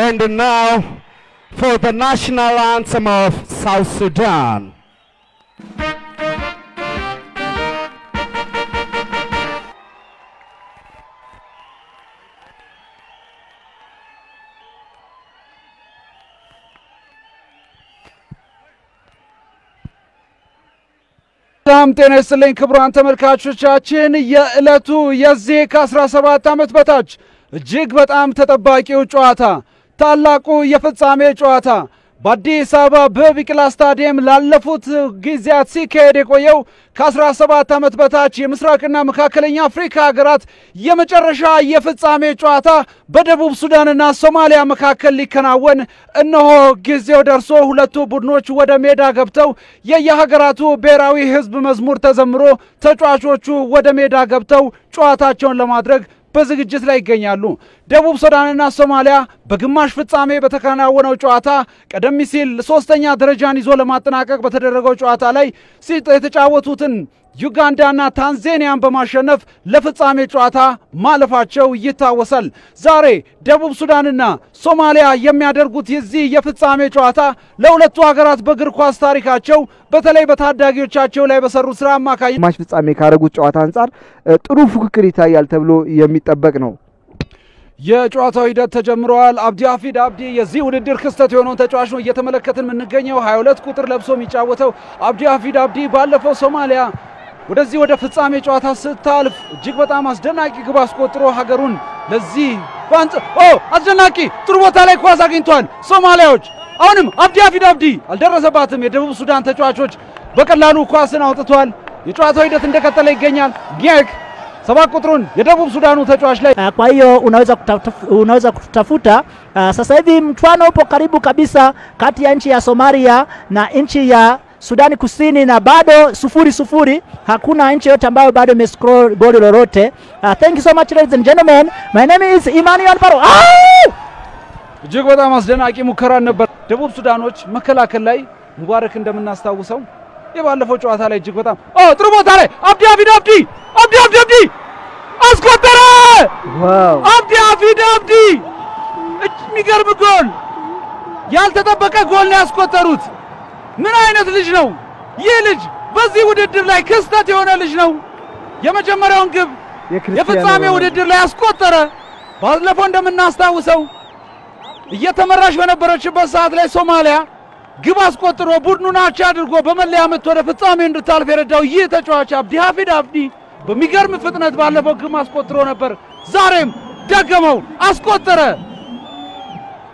And now for the national anthem of South Sudan. ጤና ይስጥልኝ ክቡራን ተመልካቾቻችን የዕለቱ የዚህ ከ17 ዓመት በታች እጅግ በጣም ተጠባቂው ጨዋታ ታላቁ የፍጻሜ ጨዋታ በአዲስ አበባ በቢቂላ ስታዲየም ላለፉት ጊዜያት ሲካሄድ የቆየው ከ17 ዓመት በታች የምስራቅና መካከለኛ አፍሪካ ሀገራት የመጨረሻ የፍጻሜ ጨዋታ በደቡብ ሱዳንና ሶማሊያ መካከል ሊከናወን እነሆ ጊዜው ደርሶ ሁለቱ ቡድኖች ወደ ሜዳ ገብተው የየሀገራቱ ብሔራዊ ህዝብ መዝሙር ተዘምሮ ተጫዋቾቹ ወደ ሜዳ ገብተው ጨዋታቸውን ለማድረግ በዝግጅት ላይ ይገኛሉ። ደቡብ ሱዳንና ሶማሊያ በግማሽ ፍጻሜ በተከናወነው ጨዋታ ቀደም ሲል ሶስተኛ ደረጃን ይዞ ለማጠናቀቅ በተደረገው ጨዋታ ላይ የተጫወቱትን ዩጋንዳና ታንዛኒያን በማሸነፍ ለፍጻሜ ጨዋታ ማለፋቸው ይታወሳል። ዛሬ ደቡብ ሱዳንና ሶማሊያ የሚያደርጉት የዚህ የፍጻሜ ጨዋታ ለሁለቱ ሀገራት በእግር ኳስ ታሪካቸው በተለይ በታዳጊዎቻቸው ላይ በሰሩት ስራ አማካይ ግማሽ ፍጻሜ ካደረጉት ጨዋታ አንፃር ጥሩ ፉክክር ይታያል ተብሎ የሚጠበቅ ነው። የጨዋታው ሂደት ተጀምሯል። አብዲያፊድ አብዲ የዚህ ውድድር ክስተት የሆነው ተጫዋች ነው እየተመለከትን የምንገኘው 22 ቁጥር ለብሶ የሚጫወተው አብዲያፊድ አብዲ ባለፈው ሶማሊያ ወደዚህ ወደ ፍጻሜ ጨዋታ ስታልፍ እጅግ በጣም አስደናቂ ግብ አስቆጥሮ ሀገሩን ለዚህ ዋንጫ አስደናቂ ጥሩ ቦታ ላይ ኳስ አግኝቷል። ሶማሊያዎች አሁንም አብዲያፊድ አብዲ አልደረሰባትም። የደቡብ ሱዳን ተጫዋቾች በቀላሉ ኳስን አውጥቷል። የጨዋታው ሂደት እንደቀጠለ ይገኛል። ጊያክ 7 ቁጥሩን የደቡብ ሱዳኑ ተጫዋች ላይ kwa hiyo unaweza kutafuta sasa hivi mchuano upo karibu kabisa kati ya nchi ya Somalia na nchi ya Sudani Kusini na bado 0-0 hakuna nchi yote ambayo bado imescore goli lolote. Thank you so much ladies and gentlemen. My name is Emmanuel Baro. እጅግ በጣም አስደናቂ ሙከራ ነበር። ደቡብ ሱዳኖች መከላከል ላይ ሙባረክ እንደምናስታውሰው የባለፈው ጨዋታ ላይ እጅግ በጣም ጥሩ ቦታ ላይ አብዲያፊድ አብዲ አስቆጠረ። ዋው አብዲያፊድ አብዲ የሚገርም ጎል፣ ያልተጠበቀ ጎል ነው ያስቆጠሩት። ምን አይነት ልጅ ነው ይህ ልጅ! በዚህ ውድድር ላይ ክስተት የሆነ ልጅ ነው። የመጀመሪያውን ግብ የፍጻሜ ውድድር ላይ ያስቆጠረ። ባለፈው እንደምናስታውሰው እየተመራች በነበረችበት ሰዓት ላይ ሶማሊያ ግብ አስቆጥሮ ቡድኑን አቻ አድርጎ በመለያ ምት ወደ ፍጻሜ እንድታልፍ የረዳው ይህ ተጫዋች አብዲያፊድ አብዲ በሚገርም ፍጥነት ባለፈው ግብ አስቆጥሮ ነበር። ዛሬም ደገመው፣ አስቆጠረ።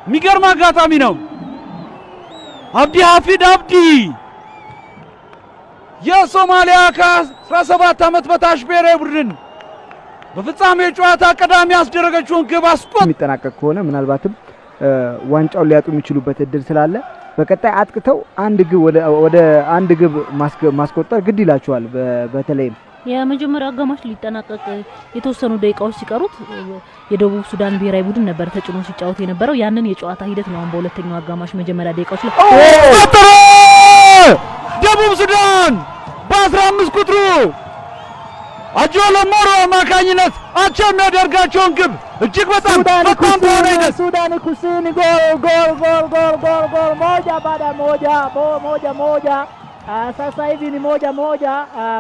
የሚገርም አጋጣሚ ነው። አብዲያፊድ አብዲ የሶማሊያ ከ17 ዓመት በታች ብሔራዊ ቡድን በፍጻሜ ጨዋታ ቀዳሚ ያስደረገችውን ግብ የሚጠናቀቅ ከሆነ ምናልባትም ዋንጫው ሊያጡ የሚችሉበት እድል ስላለ በቀጣይ አጥቅተው ወደ አንድ ግብ ማስቆጠር ግድ ይላቸዋል። በተለይ የመጀመሪያው አጋማሽ ሊጠናቀቅ የተወሰኑ ደቂቃዎች ሲቀሩት የደቡብ ሱዳን ብሔራዊ ቡድን ነበር ተጭኖ ሲጫወት የነበረው። ያንን የጨዋታ ሂደት ነው በሁለተኛው አጋማሽ መጀመሪያ ደቂቃዎች ላይ ደቡብ ሱዳን በ15 ቁጥሩ አጆሎ ሞሮ አማካኝነት አቻ የሚያደርጋቸውን ግብ እጅግ በጣም Sudani Kusini gol moja baada moja. Sasa hivi ni moja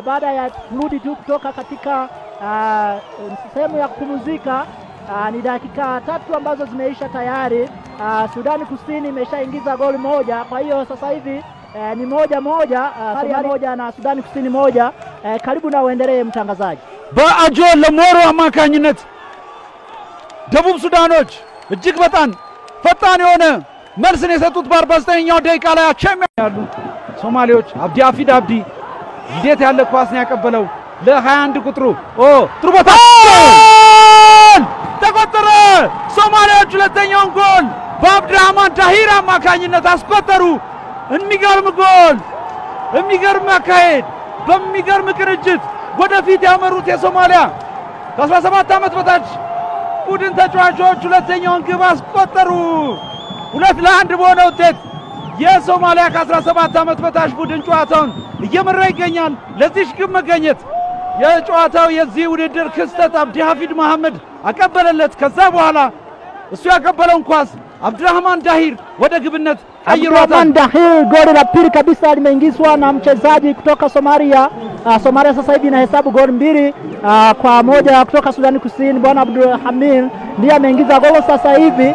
baada ya kurudi tu kutoka katika sehemu ya kupumzika. Ni dakika 3 ambazo zimeisha tayari. Sudani Kusini imeshaingiza goli moja, kwa hiyo sasa hivi ni moja na Sudani Kusini moja. Karibu na uendelee mtangazaji. በአጆሎ ሞሮ አማካኝነት ደቡብ ሱዳኖች እጅግ በጣም ፈጣን የሆነ መልስን የሰጡት በ49ኛው ደቂቃ ላይ ያሉ ሶማሌዎች አብዲያፊድ አብዲ እንዴት ያለ ኳስ ነው ያቀበለው ለ21 ቁጥሩ ጥሩ ቦታ ተቆጠረ። ሶማሌዎች ሁለተኛውን ጎል በአብድራህማን ዳሂር አማካኝነት አስቆጠሩ። የሚገርም ጎል፣ የሚገርም አካሄድ፣ በሚገርም ቅንጅት ወደፊት ያመሩት የሶማሊያ ከ17 ዓመት በታች ቡድን ተጫዋቾች ሁለተኛውን ግብ አስቆጠሩ። 2-1 በሆነ ውጤት የሶማሊያ ከ17 ዓመት በታች ቡድን ጨዋታውን እየመራ ይገኛል። ለዚህ ግብ መገኘት የጨዋታው የዚህ ውድድር ክስተት አብዲያፊድ መሐመድ አቀበለለት። ከዛ በኋላ እሱ ያቀበለውን ኳስ Abdurrahman Dahir ወደ ግብነት Abdurrahman Dahir goli la pili kabisa limeingizwa na mchezaji kutoka Somalia. Somalia sasa hivi inahesabu goli 2 kwa moja kutoka Sudani Kusini. Bwana Abdulhamid ndiye ameingiza goli sasa hivi,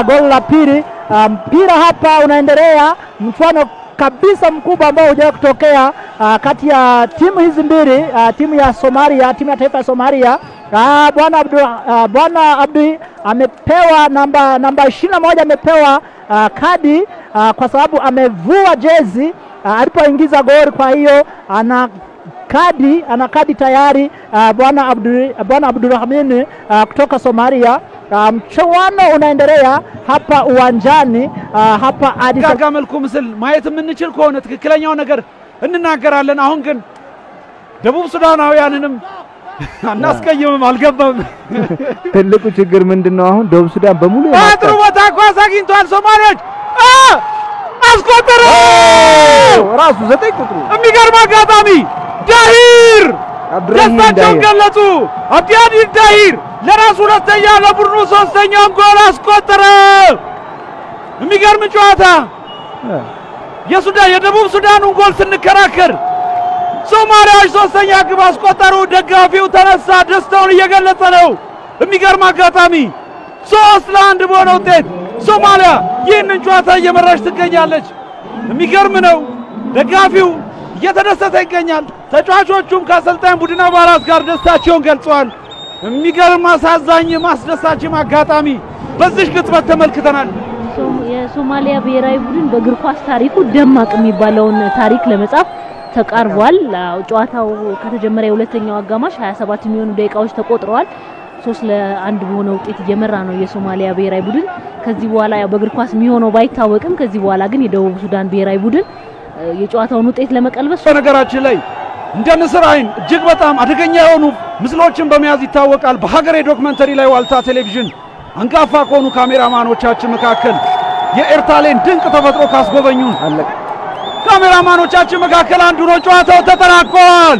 goli la pili. Mpira hapa unaendelea, mchuano kabisa mkubwa ambao hujawahi kutokea kati ya timu hizi mbili, timu ya Somalia, timu ya taifa ya Somalia. Bwana Abdi amepewa namba 21 amepewa kadi kwa sababu amevua jezi alipoingiza goli, kwa hiyo ana kadi tayari Bwana Abdulrahman kutoka Somalia. Mchuano unaendelea hapa uwanjani hapa Addis Ababa መልኩ ምስል ማየት የምንችል ከሆነ ትክክለኛው ነገር እንናገራለን። አሁን ግን ደቡብ ሱዳናውያንንም አናስቀይምም አልገባም። ትልቁ ችግር ምንድነው? አሁን ደቡብ ሱዳን በሙሉ አጥሩ ቦታ ኳስ አግኝቷል። ሶማሌዎች አስቆጠሩ። ራሱ 9 ቁጥሩ የሚገርም አጋጣሚ ዳሂር ደስታቸውን ገለጹ። አብዲያዲ ዳሂር ለራሱ ሁለተኛ ለቡድኑ ሶስተኛውን ጎል አስቆጠረ። የሚገርም ጨዋታ የደቡብ ሱዳኑን ጎል ስንከራከር ሶማሊያዎች ሶስተኛ ግብ አስቆጠሩ። ደጋፊው ተነሳ፣ ደስታውን እየገለጸ ነው። የሚገርም አጋጣሚ 3-1 በሆነ ውጤት ሶማሊያ ይህንን ጨዋታ እየመራች ትገኛለች። የሚገርም ነው። ደጋፊው እየተደሰተ ይገኛል። ተጫዋቾቹም ከአሰልጣኝ ቡድን አባላት ጋር ደስታቸውን ገልጸዋል። የሚገርም አሳዛኝ ማስደሳችም አጋጣሚ በዚህ ቅጽበት ተመልክተናል። የሶማሊያ ብሔራዊ ቡድን በእግር ኳስ ታሪኩ ደማቅ የሚባለውን ታሪክ ለመጻፍ ተቃርቧል። ጨዋታው ከተጀመረ የሁለተኛው አጋማሽ 27 የሚሆኑ ደቂቃዎች ተቆጥረዋል። 3-1 በሆነ ውጤት እየመራ ነው የሶማሊያ ብሔራዊ ቡድን። ከዚህ በኋላ ያው በእግር ኳስ የሚሆነው ባይታወቅም ከዚህ በኋላ ግን የደቡብ ሱዳን ብሔራዊ ቡድን የጨዋታውን ውጤት ለመቀልበስ በነገራችን ላይ እንደ ንስር አይን እጅግ በጣም አደገኛ የሆኑ ምስሎችን በመያዝ ይታወቃል። በሀገሬ ዶክመንተሪ ላይ ዋልታ ቴሌቪዥን አንጋፋ ከሆኑ ካሜራማኖቻችን መካከል የኤርታሌን ድንቅ ተፈጥሮ ካስጎበኙን ካሜራማኖቻችን መካከል አንዱ ነው። ጨዋታው ተጠናቋል።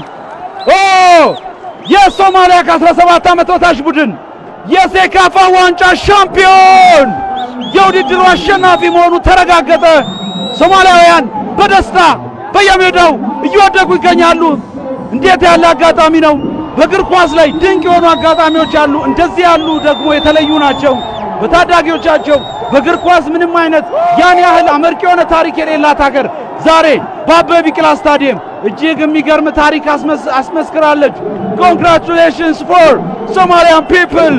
የሶማሊያ ከ17 ዓመት በታች ቡድን የሴካፋ ዋንጫ ሻምፒዮን የውድድሩ አሸናፊ መሆኑ ተረጋገጠ። ሶማሊያውያን በደስታ በየሜዳው እየወደቁ ይገኛሉ። እንዴት ያለ አጋጣሚ ነው! በእግር ኳስ ላይ ድንቅ የሆኑ አጋጣሚዎች አሉ። እንደዚህ ያሉ ደግሞ የተለዩ ናቸው። በታዳጊዎቻቸው በእግር ኳስ ምንም አይነት ያን ያህል አመርቂ የሆነ ታሪክ የሌላት ሀገር ዛሬ በአበበ ቢቂላ ስታዲየም እጅግ የሚገርም ታሪክ አስመስክራለች። Congratulations for Somalian people.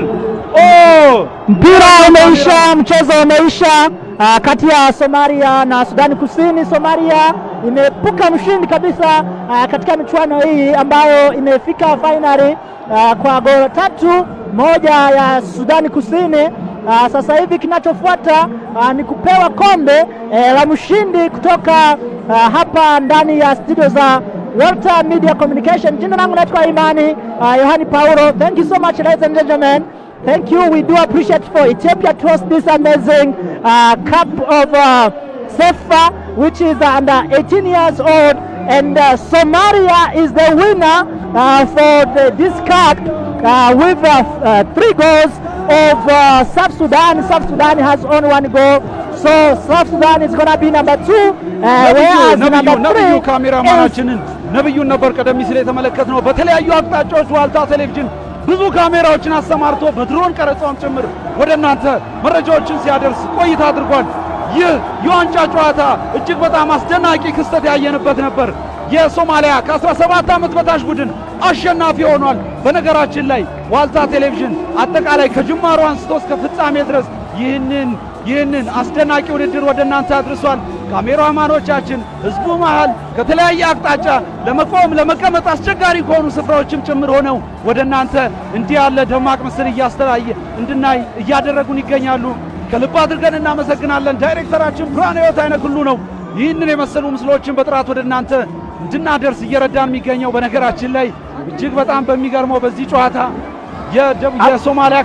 Mpira umeisha, mchezo umeisha kati ya Somalia na Sudani Kusini. Somalia imepuka mshindi kabisa katika michuano hii ambayo imefika finali kwa goli 3-1 ya Sudani Kusini. Sasa hivi kinachofuata ni kupewa kombe la mshindi kutoka hapa ndani ya studio za Walter Media Communication. Jina langu naitwa Imani Yohani Paulo. Thank you so much ladies and gentlemen. Thank you. We do appreciate for Ethiopia to host this amazing cup of SEFA, which is under 18 years old, and Somalia is the winner for this cup with 3 goals of South Sudan. South Sudan has only 1 goal, so South Sudan is going to be number 2. Whereas number 3 ካሜራማናችንን ነብዩን ነበር ቀደም ሲል የተመለከትነው። በተለያዩ አቅጣጫዎች ዋልታ ቴሌቪዥን ብዙ ካሜራዎችን አሰማርቶ በድሮን ቀረጻውም ጭምር ወደናንተ መረጃዎችን ሲያደርስ ቆይታ አድርጓል። ይህ የዋንጫ ጨዋታ እጅግ በጣም አስደናቂ ክስተት ያየንበት ነበር። የሶማሊያ ከ17 ዓመት በታች ቡድን አሸናፊ ሆኗል። በነገራችን ላይ ዋልታ ቴሌቪዥን አጠቃላይ ከጅማሮ አንስቶ እስከ ፍጻሜ ድረስ ይህንን አስደናቂ ውድድር ወደናንተ አድርሷል። ካሜራማኖቻችን ህዝቡ መሃል ከተለያየ አቅጣጫ ለመቀመጥ አስቸጋሪ ከሆኑ ስፍራዎችም ጭምር ሆነው ወደናንተ እንዲህ ያለ ደማቅ ምስል እንድናይ እያደረጉን ይገኛሉ። ከልብ አድርገን እናመሰግናለን። ዳይሬክተራችን ብርሃነ ህይወት አይነክሉ ነው ይህንን የመሰሉ ምስሎችን በጥራት ወደናንተ እንድናደርስ እየረዳን የሚገኘው። በነገራችን ላይ እጅግ በጣም በሚገርመው በዚህ ጨዋታ የሶማሊያ